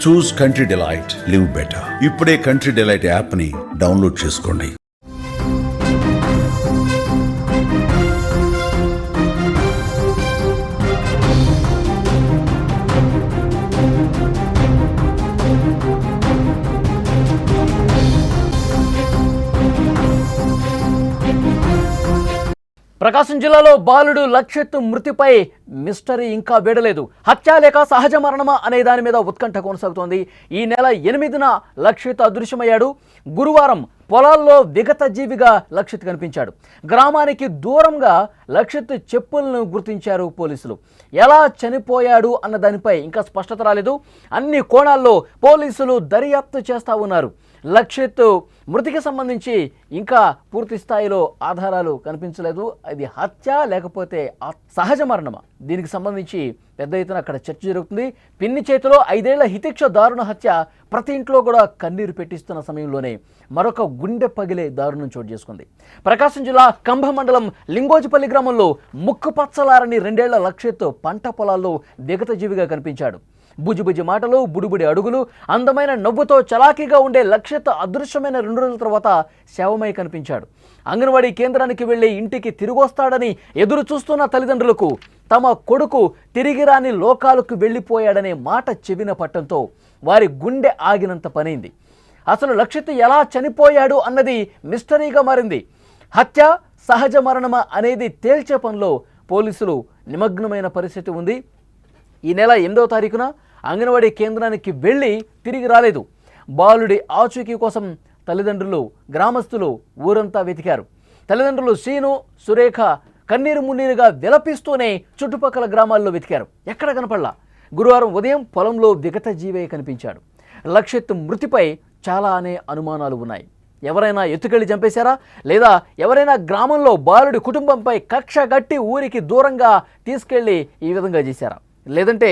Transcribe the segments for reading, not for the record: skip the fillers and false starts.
చూస్ country delight, live better. ఇప్పుడే country delight యాప్ని download చేసుకోండి. ప్రకాశం జిల్లాలో బాలుడు లక్షిత్ మృతిపై మిస్టరీ ఇంకా వీడలేదు. హత్య లేక సహజ మరణమా అనే దాని మీద ఉత్కంఠ కొనసాగుతోంది. ఈ నెల 8న లక్షిత్ అదృశ్యమయ్యాడు. గురువారం పొలాల్లో విగత జీవిగా లక్షిత్ కనిపించాడు. గ్రామానికి దూరంగా లక్షిత్ చెప్పులను గుర్తించారు పోలీసులు. ఎలా చనిపోయాడు అన్న దానిపై ఇంకా స్పష్టత రాలేదు. అన్ని కోణాల్లో పోలీసులు దర్యాప్తు చేస్తూ ఉన్నారు. లక్షిత్ మృతికి సంబంధించి ఇంకా పూర్తి స్థాయిలో ఆధారాలు కనిపించలేదు. అది హత్య లేకపోతే సహజ మరణమా, దీనికి సంబంధించి పెద్ద ఎత్తున అక్కడ చర్చ జరుగుతుంది. పిన్ని చేతిలో 5 ఏళ్ల హితిక్ష దారుణ హత్య ప్రతి ఇంట్లో కూడా కన్నీరు పెట్టిస్తున్న సమయంలోనే మరొక గుండె పగిలే దారుణం చోటు చేసుకుంది. ప్రకాశం జిల్లా కంభ మండలం లింగోజిపల్లి గ్రామంలో ముక్కు పచ్చలారని 2 ఏళ్ల లక్షిత్ పంట పొలాల్లో విగత జీవిగా కనిపించాడు. బుజిబుజి మాటలు, బుడిబుడి అడుగులు, అందమైన నవ్వుతో చలాకీగా ఉండే లక్షిత్ అదృశ్యమైన 2 రోజుల తర్వాత శవమై కనిపించాడు. అంగన్వాడీ కేంద్రానికి వెళ్లి ఇంటికి తిరిగొస్తాడని ఎదురు చూస్తున్న తల్లిదండ్రులకు తమ కొడుకు తిరిగి రాని లోకాలకు వెళ్ళిపోయాడనే మాట చెవిన పట్టడంతో వారి గుండె ఆగినంత పనైంది. అసలు లక్షిత్ ఎలా చనిపోయాడు అన్నది మిస్టరీగా మారింది. హత్య సహజ మరణమా అనేది తేల్చే పనిలో పోలీసులు నిమగ్నమైన పరిస్థితి ఉంది. ఈ నెల 8వ తారీఖున అంగన్వాడీ కేంద్రానికి వెళ్ళి తిరిగి రాలేదు. బాలుడి ఆచూకీ కోసం తల్లిదండ్రులు, గ్రామస్తులు ఊరంతా వెతికారు. తల్లిదండ్రులు శ్రీను, సురేఖ కన్నీరు మున్నీరుగా విలపిస్తూనే చుట్టుపక్కల గ్రామాల్లో వెతికారు. ఎక్కడ కనపడలా. గురువారం ఉదయం పొలంలో విగత జీవే కనిపించాడు. లక్షిత్ మృతిపై చాలా అనుమానాలు ఉన్నాయి. ఎవరైనా ఎత్తుకెళ్ళి చంపేశారా, లేదా ఎవరైనా గ్రామంలో బాలుడి కుటుంబంపై కక్ష గట్టి ఊరికి దూరంగా తీసుకెళ్లి ఈ విధంగా చేశారా, లేదంటే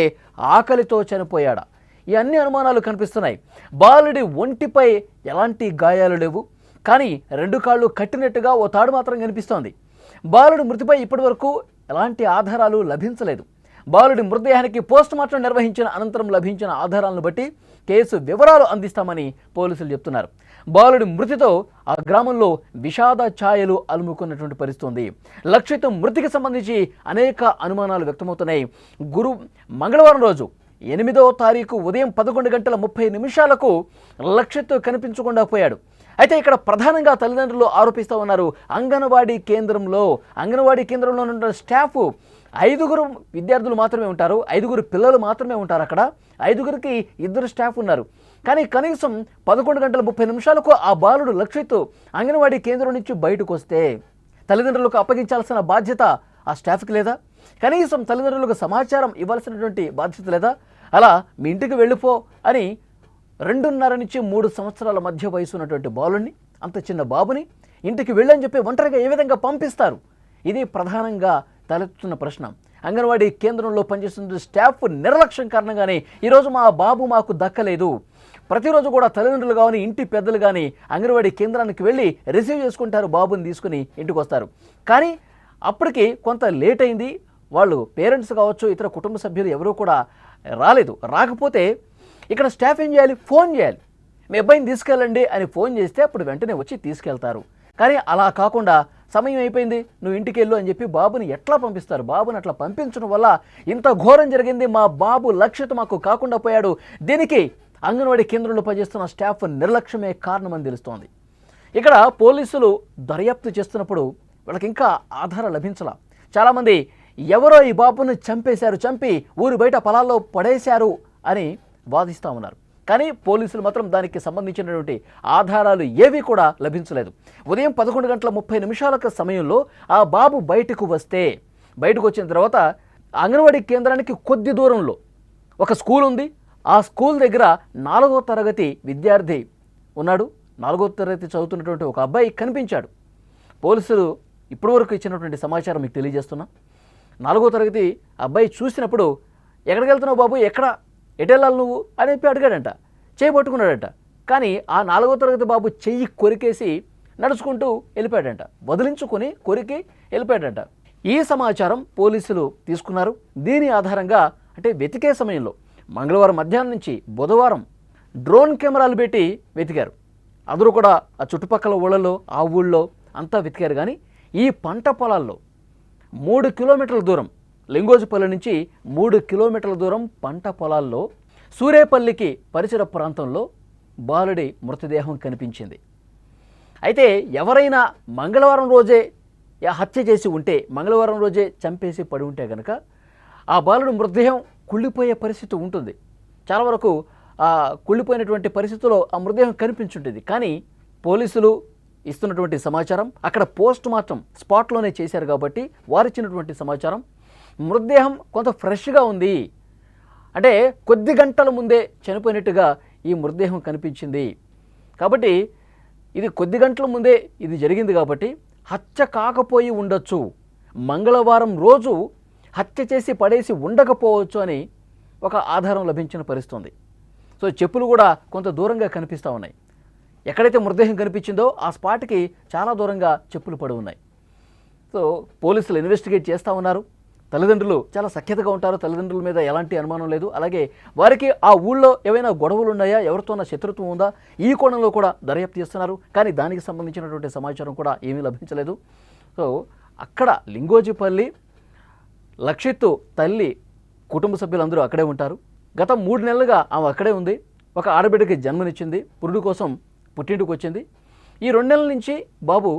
ఆకలితో చనిపోయాడా? ఈ అన్ని అనుమానాలు కనిపిస్తున్నాయి. బాలుడి ఒంటిపై ఎలాంటి గాయాలు లేవు, కానీ 2 కాళ్ళు కట్టినట్టుగా ఓ తాడు మాత్రం కనిపిస్తోంది. బాలుడి మృతిపై ఇప్పటివరకు ఎలాంటి ఆధారాలు లభించలేదు. బాలుడి మృతదేహానికి పోస్టుమార్టం నిర్వహించిన అనంతరం లభించిన ఆధారాలను బట్టి కేసు వివరాలు అందిస్తామని పోలీసులు చెప్తున్నారు. బాలుడి మృతితో ఆ గ్రామంలో విషాద ఛాయలు అలుముకున్నటువంటి పరిస్థితి ఉంది. లక్షిత్ మృతికి సంబంధించి అనేక అనుమానాలు వ్యక్తమవుతున్నాయి. మంగళవారం రోజు 8వ తారీఖు ఉదయం 11:30 లక్షిత్ కనిపించకుండా పోయాడు. అయితే ఇక్కడ ప్రధానంగా తల్లిదండ్రులు ఆరోపిస్తూ ఉన్నారు. అంగన్వాడీ కేంద్రంలో ఉన్న స్టాఫ్ 5 విద్యార్థులు మాత్రమే ఉంటారు, 5 పిల్లలు మాత్రమే ఉంటారు. అక్కడ 5కి 2 స్టాఫ్ ఉన్నారు. కానీ కనీసం 11:30 ఆ బాలుడు లక్షిత్ అంగన్వాడీ కేంద్రం నుంచి బయటకు వస్తే తల్లిదండ్రులకు అప్పగించాల్సిన బాధ్యత ఆ స్టాఫ్కి లేదా? కనీసం తల్లిదండ్రులకు సమాచారం ఇవ్వాల్సినటువంటి బాధ్యత లేదా? అలా మీ ఇంటికి వెళ్ళిపో అని 2.5 నుంచి 3 సంవత్సరాల మధ్య వయసు ఉన్నటువంటి బాలుని, అంత చిన్న బాబుని ఇంటికి వెళ్ళని చెప్పి ఒంటరిగా ఏ విధంగా పంపిస్తారు? ఇది ప్రధానంగా తలెత్తుతున్న ప్రశ్న. అంగన్వాడీ కేంద్రంలో పనిచేస్తున్న స్టాఫ్ నిర్లక్ష్యం కారణంగానే ఈరోజు మా బాబు మాకు దక్కలేదు. ప్రతిరోజు కూడా తల్లిదండ్రులు కానీ ఇంటి పెద్దలు కానీ అంగన్వాడీ కేంద్రానికి వెళ్ళి రిసీవ్ చేసుకుంటారు, బాబుని తీసుకుని ఇంటికి వస్తారు. కానీ అప్పటికి కొంత లేట్ అయింది. వాళ్ళు పేరెంట్స్ కావచ్చు, ఇతర కుటుంబ సభ్యులు ఎవరూ కూడా రాలేదు. రాకపోతే ఇక్కడ స్టాఫ్ ఏం చేయాలి? ఫోన్ చేయాలి. మీ అబ్బాయిని తీసుకెళ్ళండి అని ఫోన్ చేస్తే అప్పుడు వెంటనే వచ్చి తీసుకెళ్తారు. కానీ అలా కాకుండా సమయం అయిపోయింది, నువ్వు ఇంటికి వెళ్ళు అని చెప్పి బాబుని ఎట్లా పంపిస్తారు? బాబుని అట్లా పంపించడం వల్ల ఇంత ఘోరం జరిగింది. మా బాబు లక్షిత్ మాకు కాకుండా పోయాడు. దీనికి అంగన్వాడీ కేంద్రంలో పనిచేస్తున్న స్టాఫ్ నిర్లక్ష్యమే కారణమని తెలుస్తోంది. ఇక్కడ పోలీసులు దర్యాప్తు చేస్తున్నప్పుడు వాళ్ళకి ఇంకా ఆధారం లభించాల. చాలామంది ఎవరో ఈ బాబును చంపి ఊరి బయట పొలాల్లో పడేశారు అని వాదిస్తూ ఉన్నారు. కానీ పోలీసులు మాత్రం దానికి సంబంధించినటువంటి ఆధారాలు ఏవి కూడా లభించలేదు. ఉదయం 11:30 సమయంలో ఆ బాబు బయటకు వచ్చిన తర్వాత అంగన్వాడీ కేంద్రానికి కొద్ది దూరంలో ఒక స్కూల్ ఉంది. ఆ స్కూల్ దగ్గర 4వ తరగతి విద్యార్థి ఉన్నాడు. 4వ తరగతి చదువుతున్నటువంటి ఒక అబ్బాయి కనిపించాడు. పోలీసులు ఇప్పటివరకు ఇచ్చినటువంటి సమాచారం మీకు తెలియజేస్తున్నా. 4వ తరగతి అబ్బాయి చూసినప్పుడు ఎక్కడికి వెళ్తున్నావు బాబు, ఎటు వెళ్ళాలి నువ్వు అని చెప్పి అడిగాడంట. చేయి పట్టుకున్నాడంట. కానీ ఆ 4వ తరగతి బాబు చెయ్యి కొరికేసి నడుచుకుంటూ వెళ్ళిపోయాడంట. వదిలించుకొని కొరికి వెళ్ళిపోయాడంట. ఈ సమాచారం పోలీసులు తీసుకున్నారు. దీని ఆధారంగా అంటే వెతికే సమయంలో మంగళవారం మధ్యాహ్నం నుంచి బుధవారం డ్రోన్ కెమెరాలు పెట్టి వెతికారు. అందరూ కూడా ఆ చుట్టుపక్కల ఊళ్ళలో ఆ ఊళ్ళో అంతా వెతికారు. కానీ ఈ పంట పొలాల్లో 3 కిలోమీటర్ల దూరం, లింగోజిపల్లి నుంచి 3 కిలోమీటర్ల దూరం పంట పొలాల్లో సూరేపల్లికి పరిసర ప్రాంతంలో బాలుడి మృతదేహం కనిపించింది. అయితే ఎవరైనా మంగళవారం రోజే హత్య చేసి ఉంటే, మంగళవారం రోజే చంపేసి పడి ఉంటే కనుక ఆ బాలుడు మృతదేహం కుళ్ళిపోయే పరిస్థితి ఉంటుంది. చాలా వరకు ఆ కుళ్ళిపోయినటువంటి పరిస్థితుల్లో ఆ మృతదేహం కనిపించుంటుంది. కానీ పోలీసులు ఇస్తున్నటువంటి సమాచారం, అక్కడ పోస్ట్ మార్టం స్పాట్లోనే చేశారు కాబట్టి వారు ఇచ్చినటువంటి సమాచారం, మృతదేహం కొంత ఫ్రెష్గా ఉంది, అంటే కొద్ది గంటల ముందే చనిపోయినట్టుగా ఈ మృతదేహం కనిపించింది. కాబట్టి ఇది కొద్ది గంటల ముందే ఇది జరిగింది కాబట్టి హత్య కాకపోయి ఉండొచ్చు, మంగళవారం రోజు హత్య చేసి పడేసి ఉండకపోవచ్చు అని ఒక ఆధారం లభించిన పరిస్థితుంది. సో చెప్పులు కూడా కొంత దూరంగా కనిపిస్తూ ఉన్నాయి. ఎక్కడైతే మృతదేహం కనిపించిందో ఆ స్పాట్కి చాలా దూరంగా చెప్పులు పడి ఉన్నాయి. సో పోలీసులు ఇన్వెస్టిగేట్ చేస్తూ ఉన్నారు. తల్లిదండ్రులు చాలా సఖ్యతగా ఉంటారు, తల్లిదండ్రుల మీద ఎలాంటి అనుమానం లేదు. అలాగే వారికి ఆ ఊళ్ళో ఏవైనా గొడవలు ఉన్నాయా, ఎవరితోనా శత్రుత్వం ఉందా, ఈ కోణంలో కూడా దర్యాప్తు చేస్తున్నారు. కానీ దానికి సంబంధించినటువంటి సమాచారం కూడా ఏమీ లభించలేదు. సో అక్కడ లింగోజిపల్లి లక్షిత్ తల్లి కుటుంబ సభ్యులందరూ అక్కడే ఉంటారు. గత 3 నెలలుగా ఆమె అక్కడే ఉంది. ఒక ఆడబిడ్డకి జన్మనిచ్చింది, పురుడు కోసం పుట్టింటికి వచ్చింది. ఈ 2 నెలల నుంచి బాబు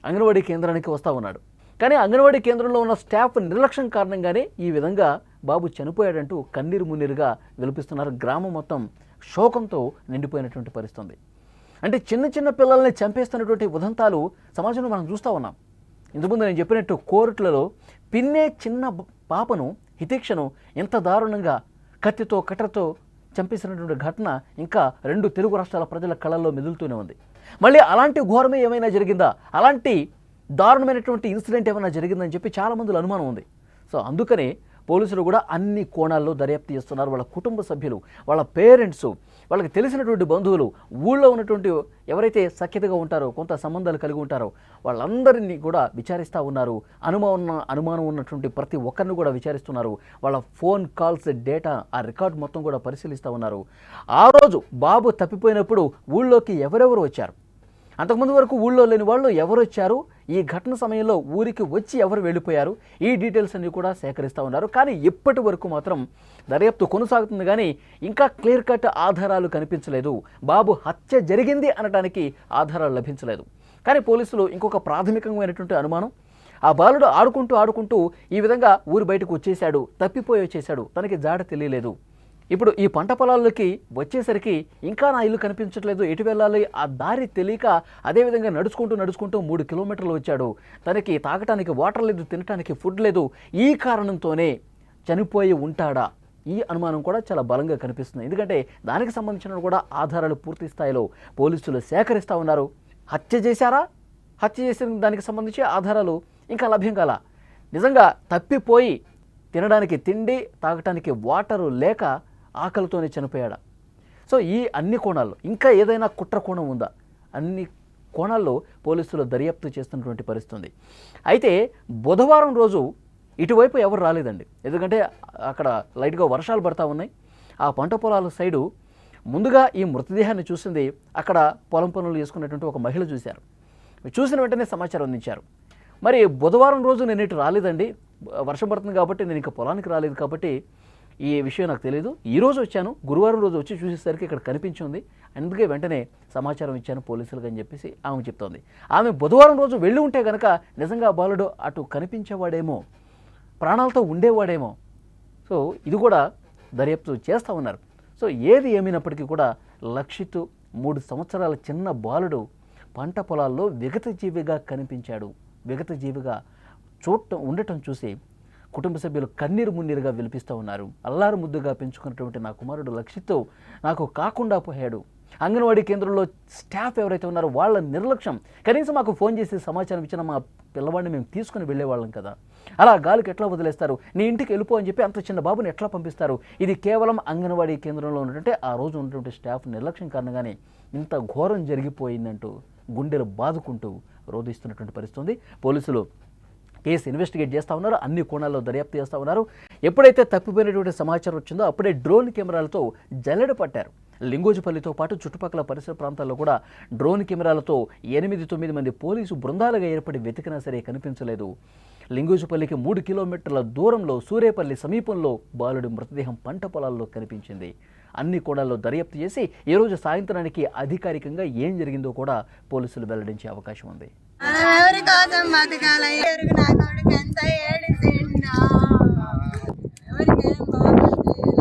అంగన్వాడీ కేంద్రానికి వస్తూ ఉన్నాడు. కానీ అంగన్వాడీ కేంద్రంలో ఉన్న స్టాఫ్ నిర్లక్ష్యం కారణంగానే ఈ విధంగా బాబు చనిపోయాడంటూ కన్నీరు మున్నీరుగా విలపిస్తున్నారు. గ్రామం మొత్తం శోకంతో నిండిపోయినటువంటి పరిస్థితి. అంటే చిన్న చిన్న పిల్లల్ని చంపేస్తున్నటువంటి ఉదంతాలు సమాజంలో మనం చూస్తూ ఉన్నాం. ఇంతకుముందు నేను చెప్పినట్టు కోర్టులలో పిన్నే చిన్న పాపను హితేక్షను ఎంత దారుణంగా కత్తితో కట్టతో చంపేసినటువంటి ఘటన ఇంకా 2 తెలుగు రాష్ట్రాల ప్రజల కళ్ళల్లో మెదులుతూనే ఉంది. మళ్ళీ అలాంటి ఘోరమే ఏమైనా జరిగిందా, అలాంటి దారుణమైనటువంటి ఇన్సిడెంట్ ఏమైనా జరిగిందని చెప్పి చాలామందిలో అనుమానం ఉంది. సో అందుకనే పోలీసులు కూడా అన్ని కోణాల్లో దర్యాప్తు చేస్తున్నారు. వాళ్ళ కుటుంబ సభ్యులు, వాళ్ళ పేరెంట్స్, వాళ్ళకి తెలిసినటువంటి బంధువులు, ఊళ్ళో ఉన్నటువంటి ఎవరైతే సఖ్యతగా ఉంటారో, కొంత సంబంధాలు కలిగి ఉంటారో వాళ్ళందరినీ కూడా విచారిస్తూ ఉన్నారు. అనుమానం ఉన్నటువంటి ప్రతి ఒక్కరిని కూడా విచారిస్తున్నారు. వాళ్ళ ఫోన్ కాల్స్ డేటా, ఆ రికార్డు మొత్తం కూడా పరిశీలిస్తూ ఉన్నారు. ఆ రోజు బాబు తప్పిపోయినప్పుడు ఊళ్ళోకి ఎవరెవరు వచ్చారు, అంతకుముందు వరకు ఊళ్ళో లేని వాళ్ళు ఎవరు వచ్చారు, ఈ ఘటన సమయంలో ఊరికి వచ్చి ఎవరు వెళ్ళిపోయారు, ఈ డీటెయిల్స్ అన్ని కూడా సేకరిస్తూ ఉన్నారు. కానీ ఇప్పటి వరకు మాత్రం దర్యాప్తు కొనసాగుతుంది. కానీ ఇంకా క్లియర్ కట్ ఆధారాలు కనిపించలేదు. బాబు హత్య జరిగింది అనడానికి ఆధారాలు లభించలేదు. కానీ పోలీసులు ఇంకొక ప్రాథమికమైనటువంటి అనుమానం, ఆ బాలుడు ఆడుకుంటూ ఈ విధంగా ఊరి బయటకు వచ్చేసాడు, తప్పిపోయి వచ్చేసాడు, తనకి జాడ తెలియలేదు. ఇప్పుడు ఈ పంట పొలాల్లోకి వచ్చేసరికి ఇంకా నా ఇల్లు కనిపించట్లేదు, ఎటు వెళ్ళాలి ఆ దారి తెలియక అదేవిధంగా నడుచుకుంటూ 3 కిలోమీటర్లు వచ్చాడు. తనకి తాగటానికి వాటర్ లేదు, తినటానికి ఫుడ్ లేదు. ఈ కారణంతోనే చనిపోయి ఉంటాడా, ఈ అనుమానం కూడా చాలా బలంగా కనిపిస్తుంది. ఎందుకంటే దానికి సంబంధించిన కూడా ఆధారాలు పూర్తి స్థాయిలో పోలీసులు సేకరిస్తూ ఉన్నారు. హత్య చేశారా, హత్య చేసిన దానికి సంబంధించి ఆధారాలు ఇంకా లభ్యం కాల. నిజంగా తప్పిపోయి తినడానికి తిండి, తాగటానికి వాటరు లేక ఆకలితోనే చనిపోయాడా? సో ఈ అన్ని కోణాల్లో ఇంకా ఏదైనా కుట్ర కోణం ఉందా, అన్ని కోణాల్లో పోలీసులు దర్యాప్తు చేస్తున్నటువంటి పరిస్థితి. అయితే బుధవారం రోజు ఇటువైపు ఎవరు రాలేదండి. ఎందుకంటే అక్కడ లైట్గా వర్షాలు పడతా ఉన్నాయి. ఆ పంట పొలాల సైడు ముందుగా ఈ మృతదేహాన్ని చూసింది అక్కడ పొలం పనులు చేసుకున్నటువంటి ఒక మహిళ చూశారు. చూసిన వెంటనే సమాచారం అందించారు. మరి బుధవారం రోజు నేను ఇటు రాలేదండి, వర్షం పడుతుంది కాబట్టి నేను ఇంకా పొలానికి రాలేదు కాబట్టి ఈ విషయం నాకు తెలియదు, ఈరోజు వచ్చాను, గురువారం రోజు వచ్చి చూసేసరికి ఇక్కడ కనిపించింది, అందుకే వెంటనే సమాచారం ఇచ్చాను పోలీసులకు అని చెప్పేసి ఆమె చెప్తోంది. ఆమె బుధవారం రోజు వెళ్ళి ఉంటే కనుక నిజంగా బాలుడు అటు కనిపించేవాడేమో, ప్రాణాలతో ఉండేవాడేమో. సో ఇది కూడా దర్యాప్తు చేస్తూ ఉన్నారు. సో ఏది ఏమైనప్పటికీ కూడా లక్షిత్ 3 సంవత్సరాల చిన్న బాలుడు పంట పొలాల్లో విగతజీవిగా కనిపించాడు. విగతజీవిగా ఉండటం చూసి కుటుంబ సభ్యులు కన్నీరు మున్నీరుగా విలిపిస్తూ ఉన్నారు. అల్లారు ముద్దుగా పెంచుకున్నటువంటి నా కుమారుడు లక్షిత్ నాకు కాకుండా పోయాడు. అంగన్వాడీ కేంద్రంలో స్టాఫ్ ఎవరైతే ఉన్నారో వాళ్ళ నిర్లక్ష్యం, కనీసం మాకు ఫోన్ చేసి సమాచారం ఇచ్చిన మా పిల్లవాడిని మేము తీసుకుని వెళ్ళేవాళ్ళం కదా, అలా గాలికి ఎట్లా వదిలేస్తారు, నీ ఇంటికి వెళ్ళిపో అని చెప్పి అంత చిన్న బాబుని ఎట్లా పంపిస్తారు? ఇది కేవలం అంగన్వాడీ కేంద్రంలో ఉన్నటువంటి ఆ రోజు ఉన్నటువంటి స్టాఫ్ నిర్లక్ష్యం కారణంగానే ఇంత ఘోరం జరిగిపోయిందంటూ గుండెలు బాదుకుంటూ రోధిస్తున్నటువంటి పరిస్థితి ఉంది. పోలీసులు కేసు ఇన్వెస్టిగేట్ చేస్తూ ఉన్నారు, అన్ని కోణాల్లో దర్యాప్తు చేస్తూ ఉన్నారు. ఎప్పుడైతే తప్పిపోయినటువంటి సమాచారం వచ్చిందో అప్పుడే డ్రోన్ కెమెరాలతో జల్లెడ పట్టారు. లింగోజిపల్లితో పాటు చుట్టుపక్కల పరిసర ప్రాంతాల్లో కూడా డ్రోన్ కెమెరాలతో 8-9 మంది పోలీసు బృందాలుగా ఏర్పడి వెతికినా సరే కనిపించలేదు. లింగోజిపల్లికి 3 కిలోమీటర్ల దూరంలో సూరేపల్లి సమీపంలో బాలుడి మృతదేహం పంట పొలాల్లో కనిపించింది. అన్ని కోణాల్లో దర్యాప్తు చేసి ఈరోజు సాయంత్రానికి అధికారికంగా ఏం జరిగిందో కూడా పోలీసులు వెల్లడించే అవకాశం ఉంది. ఎవరి కోసం బతకాలి? నా కొడుకు ఎంత ఏడిసిండా, ఎవరికేం బాగుంది.